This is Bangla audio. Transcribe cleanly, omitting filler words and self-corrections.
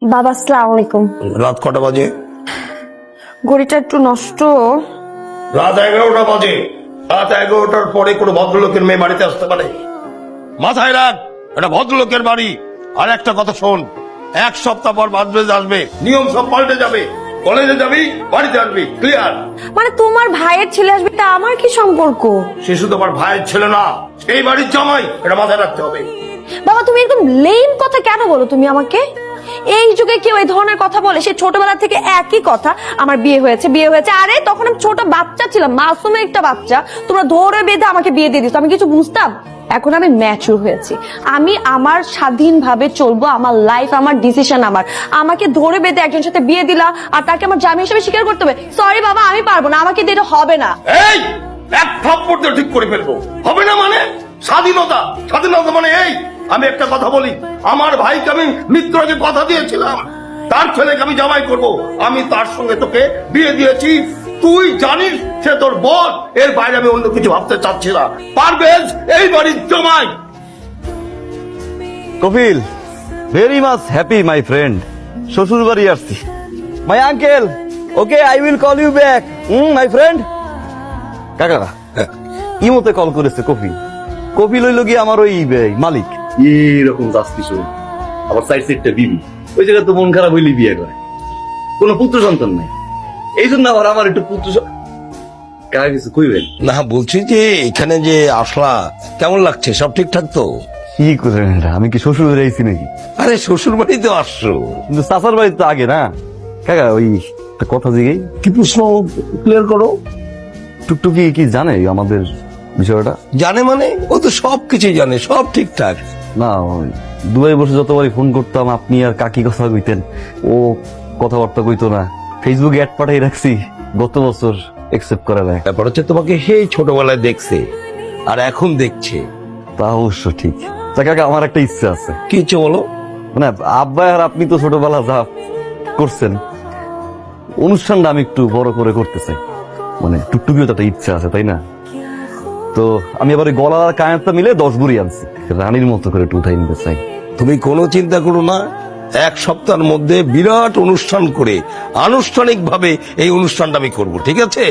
বাবা আসসালামু আলাইকুম। রাত কটা বাজে? ঘড়িটা একটু নষ্ট। রাত 11টা বাজে। রাত 11টার পরে কোনো ভদ্রলোকের মেয়ে বাড়িতে আসতে পারে? মাথায় রাখ, এটা ভদ্রলোকের বাড়ি। আর একটা কথা শোন, এক সপ্তাহ পর বাজবে আসবে, নিয়ম সব পাল্টে যাবে। কলেজে যাবি, বাড়িতে আসবি, ক্লিয়ার? মানে তোমার ভাইয়ের ছেলে আসবে, তা আমার কি সম্পর্ক? শিশু তো আমার ভাইয়ের ছেলে না, এই বাড়ির জামাই, এটা মাথায় রাখতে হবে। বাবা তুমি একদম লেম কথা কেন বলো তুমি আমাকে? এই যুগে কেউ এই ধরনের কথা বলে? সে ছোটবেলা থেকে একই কথা, আমার বিয়ে হয়েছে বিয়ে হয়েছে। আরে তখন আমি ছোট বাচ্চা ছিলাম, মাসুম একটা বাচ্চা, তোমরা ধরে বেঁধে আমাকে বিয়ে দিয়ে দিছো, আমি কিছু বুঝতাম? এখন আমি ম্যাচুর হয়েছি, আমি আমার স্বাধীনভাবে চলবো, আমার লাইফ আমার ডিসিশন আমার। আমাকে ধরে বেঁধে একজনের সাথে বিয়ে দিলা আর তাকে আমার জামাই হিসেবে স্বীকার করতে হবে? সরি বাবা, আমি পারবো না, আমাকে দিয়ে এটা হবে না। এই এক থাপ্পড় দিয়ে ঠিক করে ফেলবো। হবে না মানে? স্বাধীনতা, স্বাধীনতা মানে এই। আমি একটা কথা বলি, আমার ভাইকে আমি মৃত্যুর আগে কথা দিয়েছিলাম, তার ছেলেকে আমি জামাই করব। আমি তার সঙ্গে তোকে বিয়ে দিয়েছি, তুই জানিস সে তোর বোন। এর বাইরে আমি অন্য কিছু ভাবতে চাচ্ছি না। পারভেজ এই বাড়ির জামাই। Kapil, very much happy my friend. শ্বশুর বাড়ি আসছি। My uncle, okay I will call you back my friend. কাকা ইমোতে কল করেছে কপিল। কপিল হইল গিয়ে আমার ওই মালিক। এরকম যাচ্ছি শোন, আবার সাইড সাইডটা বিবি, ওই জায়গায় তো মন খারাপ হইলে বিয়ে করে। কোনো পুত্র সন্তান নাই, এই জন্য আবার আমার একটু পুত্র কাকা কিছু কইবেন না, বলছি যে এখানে যে আসলা কেমন লাগছে? সব ঠিকঠাক তো? কি করে? আমি কি শ্বশুর বাড়ি আইছি নাকি? আরে শ্বশুর বাড়িতে আসছো, কিন্তু চাচার বাড়ি তো আগে না কাকা। ওই একটা কথা জিগাই, কি প্রশ্ন ক্লিয়ার করো। টুকটুকি কি জানে আমাদের বিষয়টা? জানে মানে? ও তো সবকিছুই জানে, সব ঠিকঠাক। না, ওই দুবাই বসে যতবারই ফোন করতাম আপনি আর কাকি কথা কইতেন, ও কথাবার্তা কইতো না। ফেসবুকে অ্যাড পাঠাই রাখছি, গত বছর একসেপ্ট করে দেয়। ব্যাপার হচ্ছে তোমাকে সেই ছোটবেলায় দেখছে আর এখন দেখছে। তা অবশ্য ঠিক। তা কাকা আমার একটা ইচ্ছা আছে। কি ইচ্ছে বলো? মানে আব্বা আর আপনি তো ছোটবেলা যা করছেন, অনুষ্ঠানটা আমি একটু বড় করে করতে চাই। মানে টুকটুকিও তো একটা ইচ্ছা আছে, তাই না? তো আমি আবার গলা আর কায়াতটা মিলে 10 বুড়ি আনছি, রানীর মতো করে একটু উঠাই নিতে চাই। তুমি কোনো চিন্তা করো না, এক সপ্তাহের মধ্যে বিরাট অনুষ্ঠান করে আনুষ্ঠানিকভাবে এই অনুষ্ঠানটা আমি করব, ঠিক আছে?